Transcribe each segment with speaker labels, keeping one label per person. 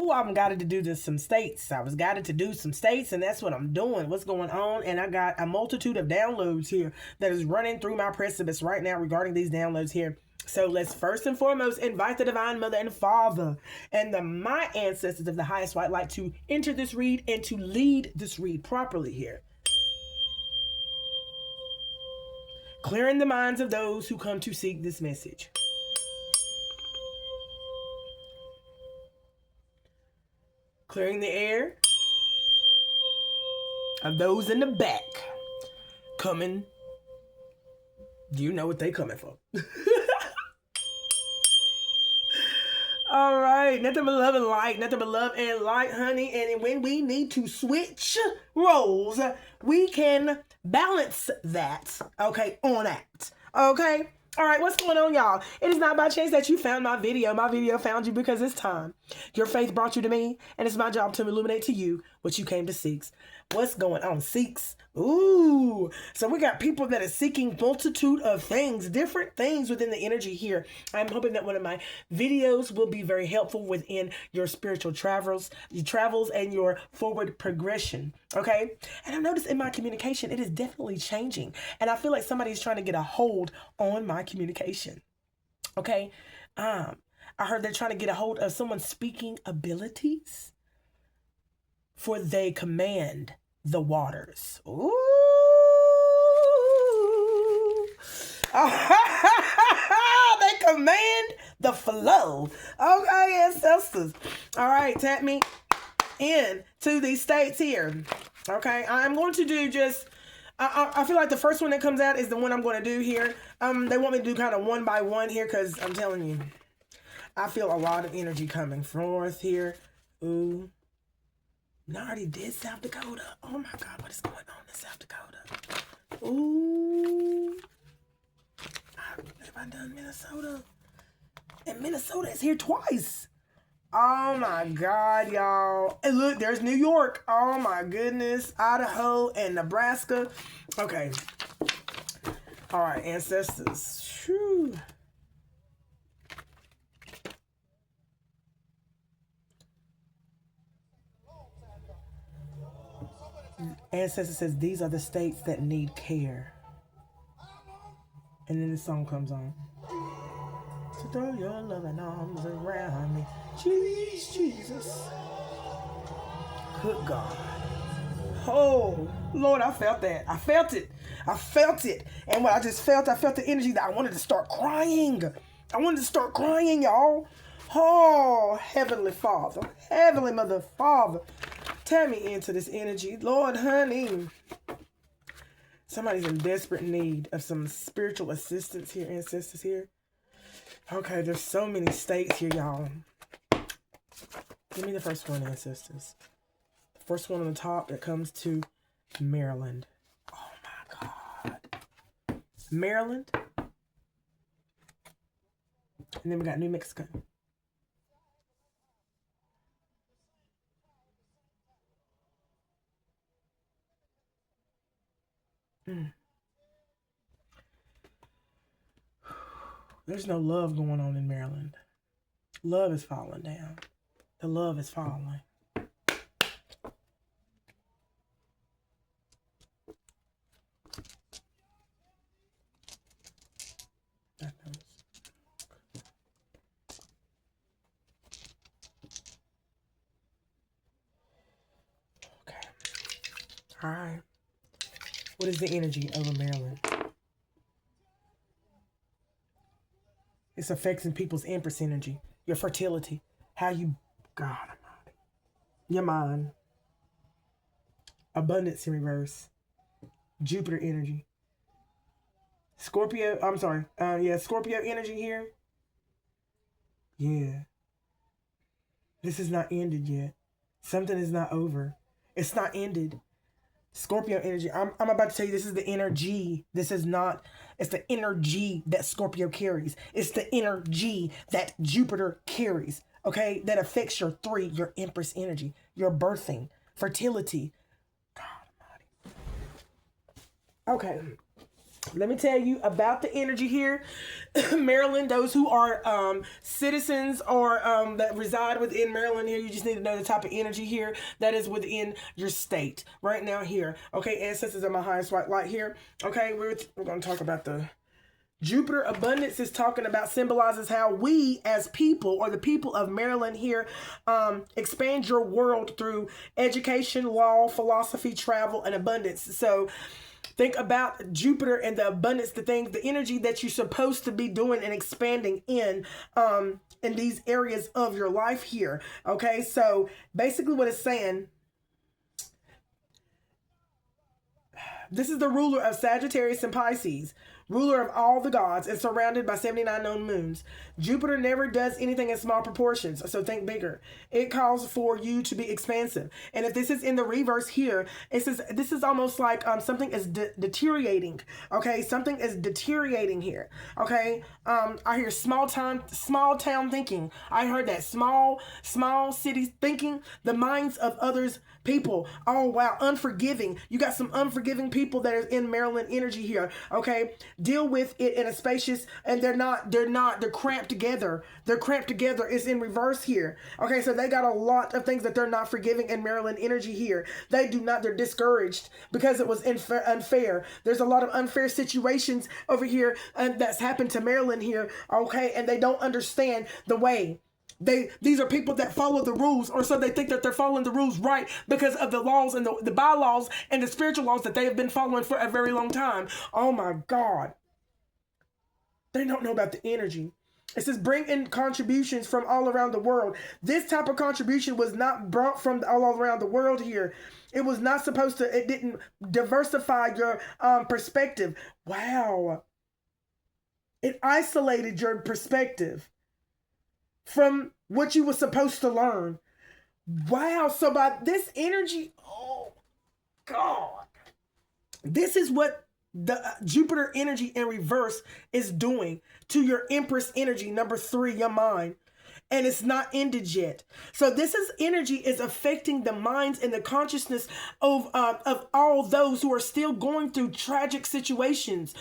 Speaker 1: Oh, I'm guided to do some states. I was guided to do some states, and that's what I'm doing. What's going on? And I got a multitude of downloads here that is running through my precipice right now regarding these downloads here. So let's first and foremost invite the Divine Mother and Father and my ancestors of the highest white light to enter this read and to lead this read properly here. Clearing the minds of those who come to seek this message. Clearing the air of those in the back coming. Do you know what they coming for? All right, nothing but love and light, nothing but love and light, honey. And when we need to switch roles, we can balance that, okay, on that, okay? All right, what's going on, y'all? It is not by chance that you found my video. My video found you because it's time. Your faith brought you to me, and it's my job to illuminate to you what you came to seek. What's going on, seeks? Ooh, so we got people that are seeking multitude of things, different things within the energy here. I'm hoping that one of my videos will be very helpful within your spiritual travels and your forward progression, okay? And I've noticed in my communication, it is definitely changing. And I feel like somebody's trying to get a hold on my communication, okay? I heard they're trying to get a hold of someone's speaking abilities, for they command the waters. Ooh. They command the flow. Okay, ancestors. All right, tap me in to these states here. Okay, I'm going to do just, I feel like the first one that comes out is the one I'm going to do here. They want me to do kind of one by one here because I'm telling you, I feel a lot of energy coming forth here. Ooh. I already did South Dakota. Oh my God, what is going on in South Dakota? Ooh. Have I done Minnesota? And Minnesota is here twice. Oh my God, y'all. And look, there's New York. Oh my goodness. Idaho and Nebraska. Okay. All right, ancestors. Whew. Ancestor says these are the states that need care. And then the song comes on. So throw your loving arms around me. Jesus. Good God. Oh, Lord, I felt that. I felt it. I felt it. And when I felt the energy that I wanted to start crying. I wanted to start crying, y'all. Oh, Heavenly Father. Heavenly Mother, Father. Tap me into this energy. Lord, honey. Somebody's in desperate need of some spiritual assistance here, ancestors here. Okay, there's so many states here, y'all. Give me the first one, ancestors. The first one on the top that comes to Maryland. Oh my God. Maryland. And then we got New Mexico. There's no love going on in Maryland. Love is falling down. The love is falling. Okay. All right. What is the energy over Maryland? It's affecting people's empress energy, your fertility, how you, God Almighty, your mind, abundance in reverse, Jupiter energy, Scorpio. I'm sorry. Scorpio energy here. Yeah. This is not ended yet. Something is not over. It's not ended. Scorpio energy. I'm about to tell you, this is the energy. This is not, it's the energy that Scorpio carries. It's the energy that Jupiter carries, okay? That affects your your Empress energy, your birthing, fertility. God Almighty. Okay. Let me tell you about the energy here. Maryland, those who are citizens or that reside within Maryland here, you just need to know the type of energy here that is within your state right now here. Okay, ancestors are my highest white light here. Okay, we're going to talk about the Jupiter abundance is talking about, symbolizes how we as people, or the people of Maryland here, expand your world through education, law, philosophy, travel, and abundance. So think about Jupiter and the abundance, the things, the energy that you're supposed to be doing and expanding in these areas of your life here. Okay, so basically what it's saying, this is the ruler of Sagittarius and Pisces, ruler of all the gods, and surrounded by 79 known moons. Jupiter never does anything in small proportions, so think bigger. It calls for you to be expansive. And if this is in the reverse here, it says this is almost like something is deteriorating. Okay, something is deteriorating here. Okay, I hear small town thinking. I heard that small cities thinking, the minds of others people. Oh wow, unforgiving. You got some unforgiving people that are in Maryland energy here. Okay, deal with it in a spacious, and they're cramped together. They're cramped together. It's in reverse here. Okay, so they got a lot of things that they're not forgiving in Maryland energy here. They're discouraged because it was unfair. There's a lot of unfair situations over here that's happened to Maryland here. Okay, and they don't understand the way. These are people that follow the rules, or so they think that they're following the rules right because of the laws and the bylaws and the spiritual laws that they have been following for a very long time. Oh my God. They don't know about the energy. It says bring in contributions from all around the world. This type of contribution was not brought from all around the world here. It was not supposed to, it didn't diversify your perspective. Wow. It isolated your perspective from what you were supposed to learn. Wow. So by this energy, oh God, this is what the Jupiter energy in reverse is doing to your Empress energy, number 3, your mind. And it's not ended yet. So this energy is affecting the minds and the consciousness of all those who are still going through tragic situations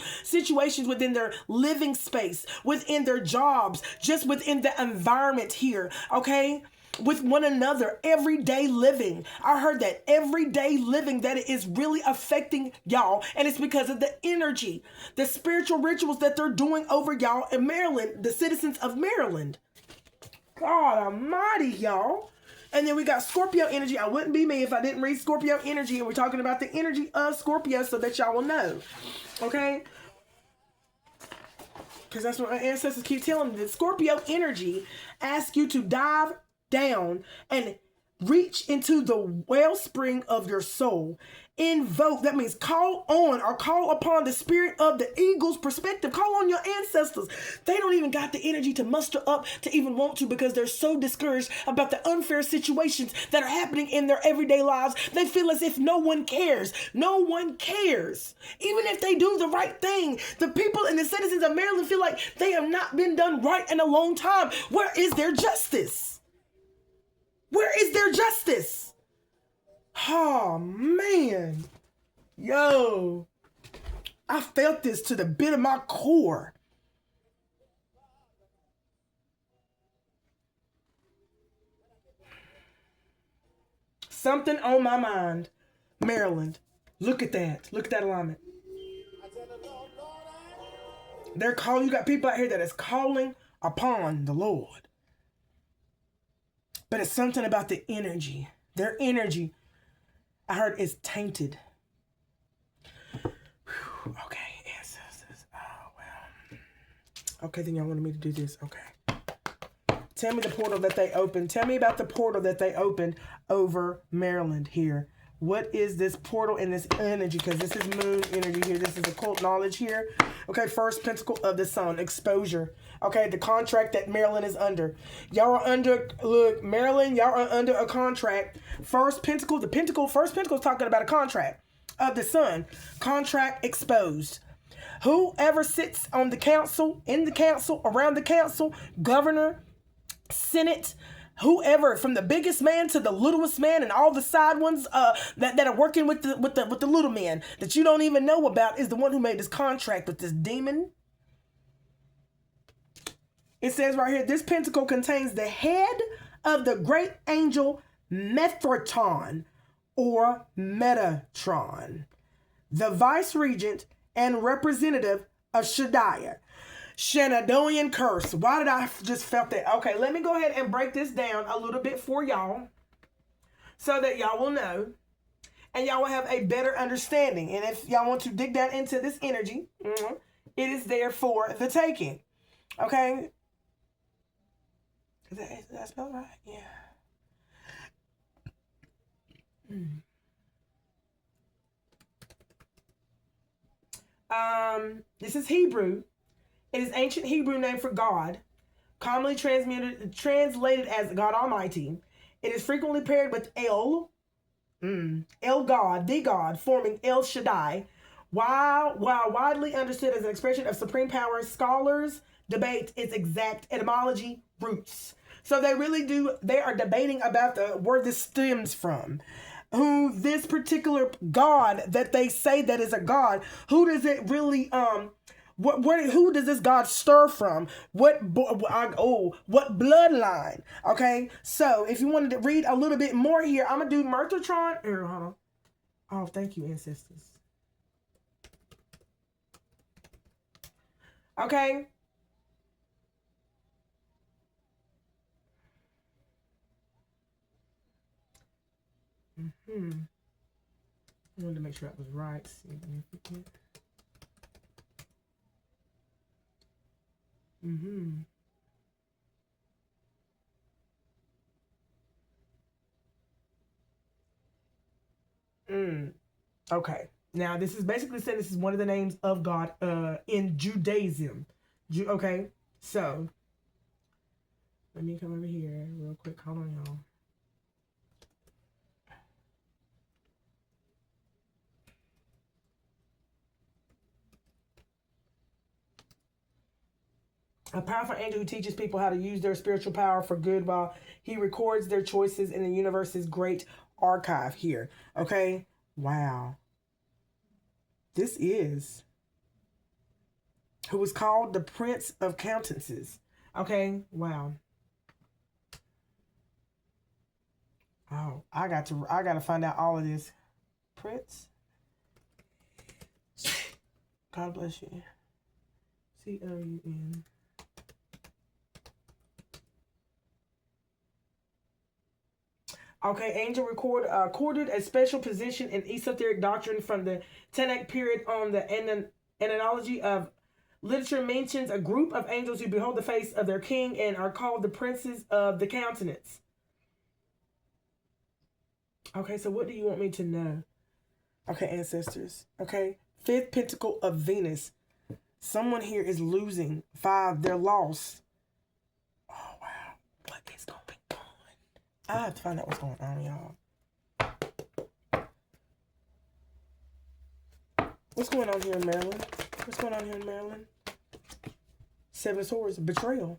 Speaker 1: within their living space, within their jobs, just within the environment here, okay? With one another, everyday living. I heard that everyday living, that it is really affecting y'all, and it's because of the energy, the spiritual rituals that they're doing over y'all in Maryland, the citizens of Maryland. God almighty, y'all. And then we got Scorpio energy. I wouldn't be me if I didn't read Scorpio energy. And we're talking about the energy of Scorpio so that y'all will know. Okay? Because that's what my ancestors keep telling me. The Scorpio energy asks you to dive down and reach into the wellspring of your soul. Invoke, that means call on or call upon the spirit of the eagle's perspective. Call on your ancestors. They don't even got the energy to muster up to even want to, because they're so discouraged about the unfair situations that are happening in their everyday lives. They feel as if no one cares. No one cares. Even if they do the right thing, the people and the citizens of Maryland feel like they have not been done right in a long time. Where is their justice? Where is their justice? Oh, man. Yo. I felt this to the bit of my core. Something on my mind. Maryland. Look at that. Look at that alignment. They're calling. You got people out here that is calling upon the Lord. But it's something about the energy. Their energy, I heard, is tainted. Whew, okay, ancestors. Oh, well. Okay, then y'all wanted me to do this. Okay. Tell me the portal that they opened. Tell me about the portal that they opened over Maryland here. What is this portal and this energy? Because this is moon energy here. This is occult knowledge here. Okay, first pentacle of the sun, exposure. Okay, the contract that Maryland is under. Y'all are under, look, Maryland, y'all are under a contract. First pentacle is talking about a contract of the sun. Contract exposed. Whoever sits on the council, in the council, around the council, governor, Senate, whoever, from the biggest man to the littlest man, and all the side ones that are working with the little men that you don't even know about, is the one who made this contract with this demon. It says right here, this pentacle contains the head of the great angel Metatron or Metatron, the vice regent and representative of Shaddai. Shenandoah curse. Why did I just felt that? Okay, let me go ahead and break this down a little bit for y'all so that y'all will know and y'all will have a better understanding. And if y'all want to dig down into this energy, it is there for the taking. Okay? Is that spelled right? Yeah. This is Hebrew. It is ancient Hebrew name for God, commonly translated as God Almighty. It is frequently paired with El God, the God, forming El Shaddai. While widely understood as an expression of supreme power, scholars debate its exact etymology roots. So they are debating about where this stems from. Who this particular God that they say that is a God, who does it really, who does this God stir from? What bloodline? Okay, so if you wanted to read a little bit more here, I'm gonna do Metatron. Here, hold on. Oh, thank you, ancestors. Okay. I wanted to make sure that was right. Significant. Okay. Now, this is basically saying this is one of the names of God in Judaism. Okay. So, let me come over here real quick. Hold on, y'all. A powerful angel who teaches people how to use their spiritual power for good while he records their choices in the universe's great archive here. Okay? Wow. This is who was called the Prince of Countenances. Okay? Wow. Oh, I got to find out all of this. Prince. God bless you. C-O-U-N. Okay, angel recorded a special position in esoteric doctrine from the Tanakh period on the analogy of literature mentions a group of angels who behold the face of their king and are called the princes of the countenance. Okay, so what do you want me to know? Okay, ancestors. Okay, fifth pentacle of Venus. Someone here is losing. 5, they're lost. Oh, wow. What is going on? I have to find out what's going on, y'all. What's going on here in Maryland? What's going on here in Maryland? 7 of Swords. Betrayal.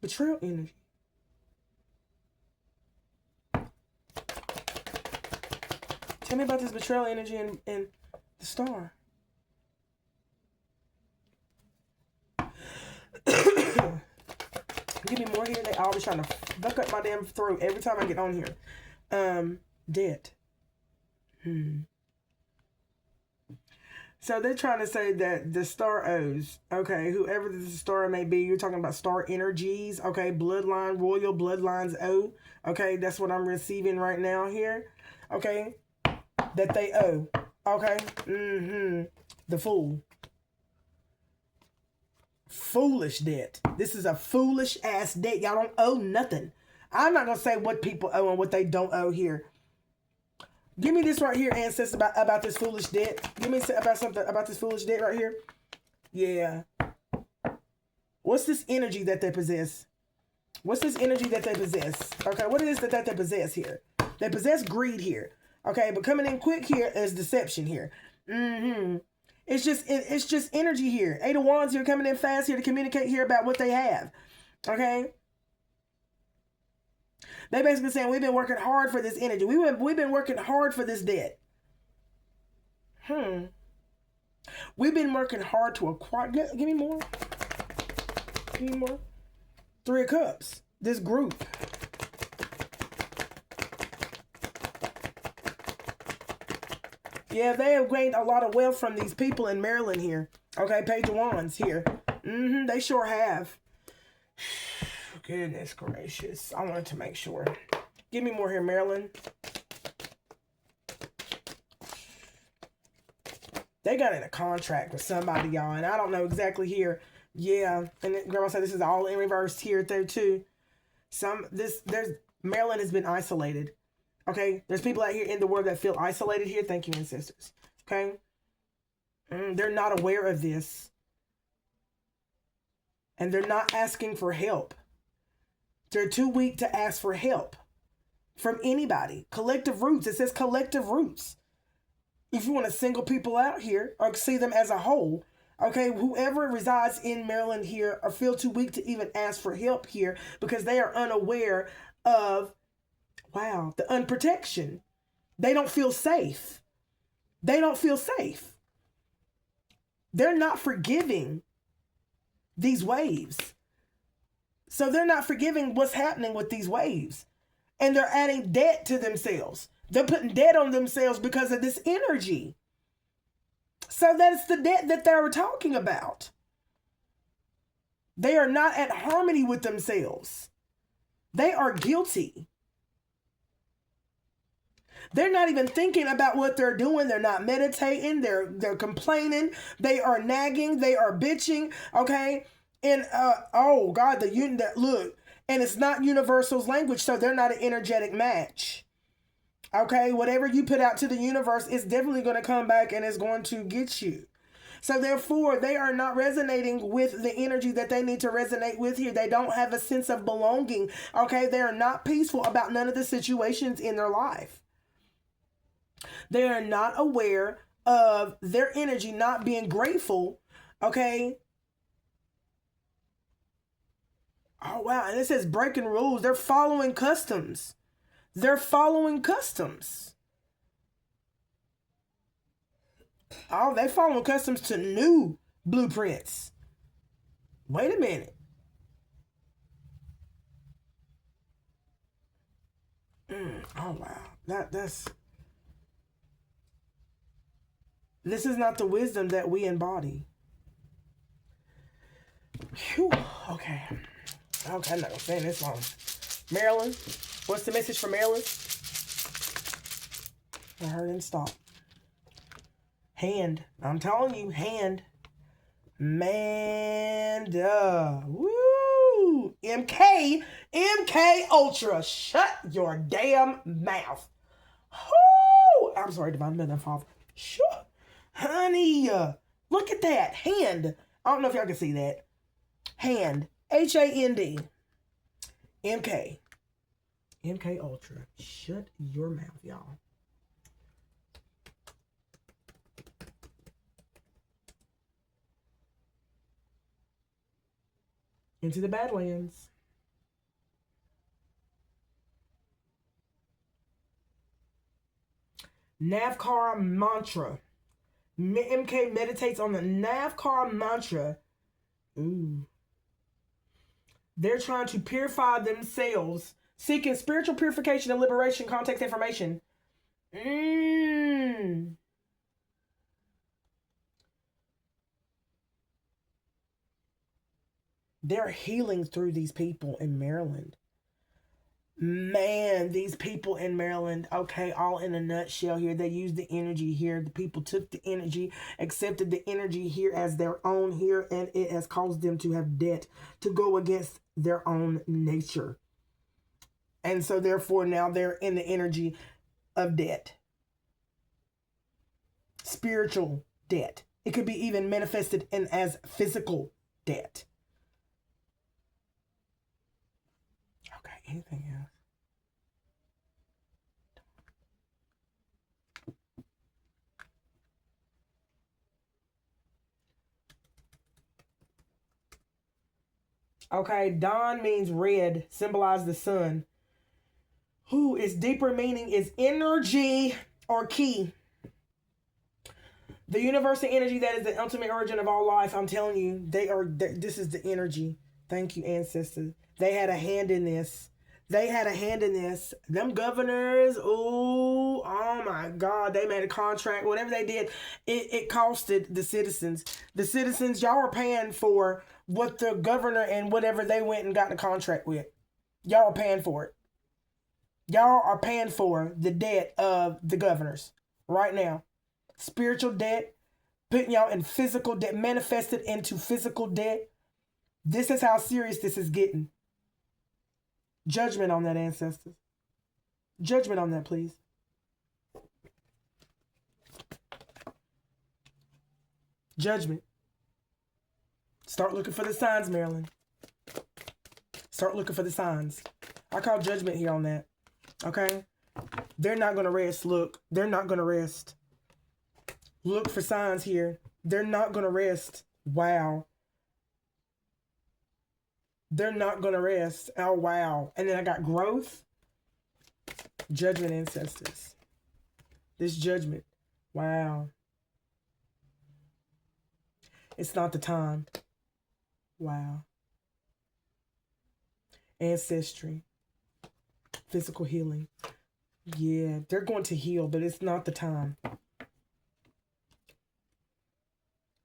Speaker 1: Betrayal energy. Tell me about this betrayal energy in the star. Give me more here. They always trying to fuck up my damn throat every time I get on here. Debt. So they're trying to say that the star owes, okay, whoever the star may be, you're talking about star energies, okay, bloodline, royal bloodlines owe, okay, that's what I'm receiving right now here, okay, that they owe, okay, the Fool. Foolish debt. This is a foolish ass debt. Y'all don't owe nothing. I'm not gonna say what people owe and what they don't owe here. Give me this right here, ancestors, about this foolish debt. Give me about something about this foolish debt right here. Yeah. What's this energy that they possess? What's this energy that they possess? Okay, what is it that they possess here? They possess greed here. Okay, but coming in quick here is deception here. It's just energy here. 8 of Wands here coming in fast here to communicate here about what they have. Okay? They basically saying we've been working hard for this energy. We've been working hard for this debt. We've been working hard to acquire. Give me more. Give me more. Three of Cups. This group. Yeah, they have gained a lot of wealth from these people in Maryland here. Okay, Page of Wands here. They sure have. Goodness gracious. I wanted to make sure. Give me more here, Maryland. They got in a contract with somebody, y'all, and I don't know exactly here. Yeah, and Grandma said this is all in reverse here, there too. Maryland has been isolated. Okay, there's people out here in the world that feel isolated here. Thank you, ancestors. Okay, they're not aware of this, and they're not asking for help. They're too weak to ask for help from anybody. Collective roots. It says collective roots. If you want to single people out here or see them as a whole, okay, whoever resides in Maryland here or feel too weak to even ask for help here because they are unaware of, the unprotection. They don't feel safe. They don't feel safe. They're not forgiving these waves. So they're not forgiving what's happening with these waves. And they're adding debt to themselves. They're putting debt on themselves because of this energy. So that's the debt that they were talking about. They are not at harmony with themselves. They are guilty. They're not even thinking about what they're doing. They're not meditating. They're complaining. They are nagging. They are bitching. Okay. And oh God, look, and it's not universal's language, so they're not an energetic match. Okay, whatever you put out to the universe is definitely going to come back and it's going to get you. So therefore, they are not resonating with the energy that they need to resonate with here. They don't have a sense of belonging. Okay, they are not peaceful about none of the situations in their life. They are not aware of their energy not being grateful. Okay. Oh, wow. And it says breaking rules. They're following customs. They're following customs. Oh, they following customs to new blueprints. Wait a minute. Oh, wow. This is not the wisdom that we embody. Whew. Okay, I'm not going to stay this long. Maryland, what's the message for Maryland? I heard and stop. Hand. I'm telling you, hand. Manda. Woo! MK Ultra. Shut your damn mouth. Woo! I'm sorry, Divine Mother and Father. Shut. Honey, look at that. Hand. I don't know if y'all can see that. Hand. HAND. MK Ultra. Shut your mouth, y'all. Into the Badlands. Navkar mantra. MK meditates on the Navkar mantra. Ooh. They're trying to purify themselves, seeking spiritual purification and liberation. Context information. They're healing through these people in Maryland. Man, these people in Maryland, okay, all in a nutshell here. They used the energy here. The people took the energy, accepted the energy here as their own here, and it has caused them to have debt to go against their own nature. And so therefore now they're in the energy of debt. Spiritual debt. It could be even manifested in as physical debt. Okay, anything else? Okay, dawn means red, symbolize the sun. Who its deeper meaning is energy or key. The universal energy that is the ultimate origin of all life. I'm telling you, this is the energy. Thank you, ancestors. They had a hand in this. They had a hand in this. Them governors, oh my God, they made a contract. Whatever they did, it costed the citizens. The citizens, y'all are paying for what the governor and whatever they went and got in a contract with. Y'all are paying for it. Y'all are paying for the debt of the governors right now. Spiritual debt, putting y'all in physical debt, manifested into physical debt. This is how serious this is getting. Judgment on that, ancestors. Judgment on that, please. Judgment. Start looking for the signs, Marilyn. Start looking for the signs. I call judgment here on that. Okay? They're not going to rest. Look, they're not going to rest. Look for signs here. They're not going to rest. Wow. They're not going to rest. Oh, wow. And then I got growth. Judgment, ancestors. This judgment. Wow. It's not the time. Wow. Ancestry. Physical healing. Yeah, they're going to heal, but it's not the time.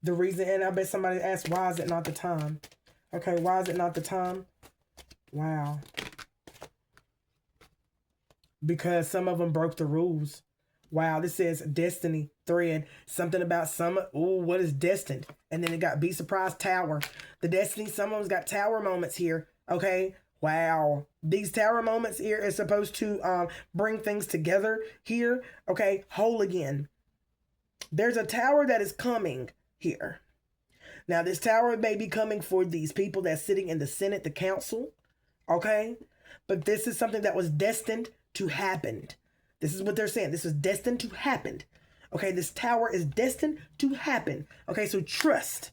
Speaker 1: The reason, and I bet somebody asked, why is it not the time? Okay, why is it not the time? Wow. Because some of them broke the rules. Wow, this says destiny thread. Something about some, what is destined? And then it got Be Surprised Tower. The destiny, some of them's got tower moments here. Okay, wow. These tower moments here is supposed to bring things together here. Okay, whole again. There's a tower that is coming here. Now, this tower may be coming for these people that's sitting in the Senate, the council, okay? But this is something that was destined to happen. This is what they're saying. This is destined to happen, okay? This tower is destined to happen, okay? So trust.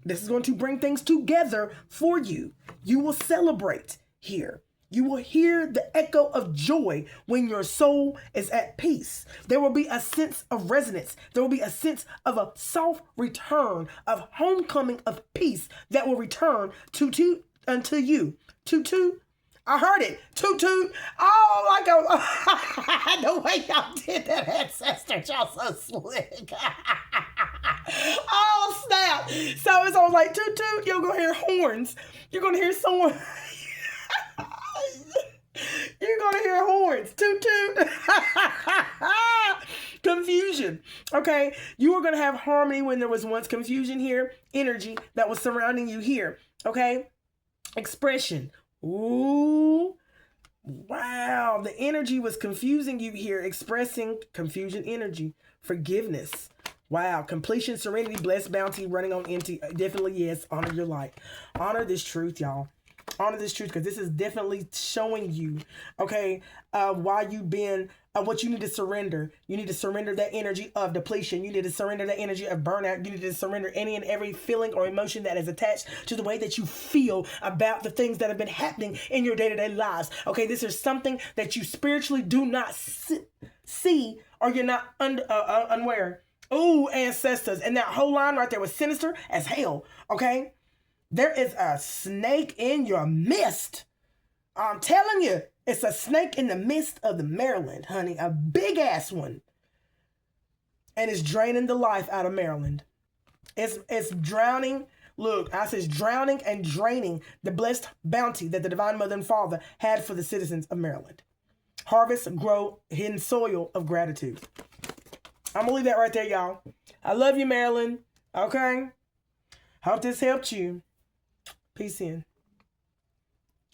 Speaker 1: This is going to bring things together for you. You will celebrate here. You will hear the echo of joy when your soul is at peace. There will be a sense of resonance. There will be a sense of a soft return of homecoming of peace that will return unto you. Toot. I heard it. Toot. Oh, like the way y'all did that, ancestors. Y'all so slick. Oh, snap. So it's all like toot. You're going to hear horns. You're going to hear someone... You're going to hear horns. Toot. Confusion. Okay. You are going to have harmony when there was once confusion here. Energy that was surrounding you here. Okay. Expression. Ooh. Wow. The energy was confusing you here. Expressing confusion energy. Forgiveness. Wow. Completion, serenity, blessed bounty, running on empty. Definitely yes. Honor your light. Honor this truth, y'all. Honor this truth, because this is definitely showing you, okay, why you've been, what you need to surrender. You need to surrender that energy of depletion. You need to surrender that energy of burnout. You need to surrender any and every feeling or emotion that is attached to the way that you feel about the things that have been happening in your day-to-day lives. Okay, this is something that you spiritually do not see or you're not unaware. Oh, ancestors. And that whole line right there was sinister as hell, okay? There is a snake in your midst. I'm telling you, it's a snake in the midst of the Maryland, honey. A big ass one. And it's draining the life out of Maryland. It's drowning. Look, I says drowning and draining the blessed bounty that the Divine Mother and Father had for the citizens of Maryland. Harvest, grow, hidden soil of gratitude. I'm going to leave that right there, y'all. I love you, Maryland. Okay? Hope this helped you. Peace in.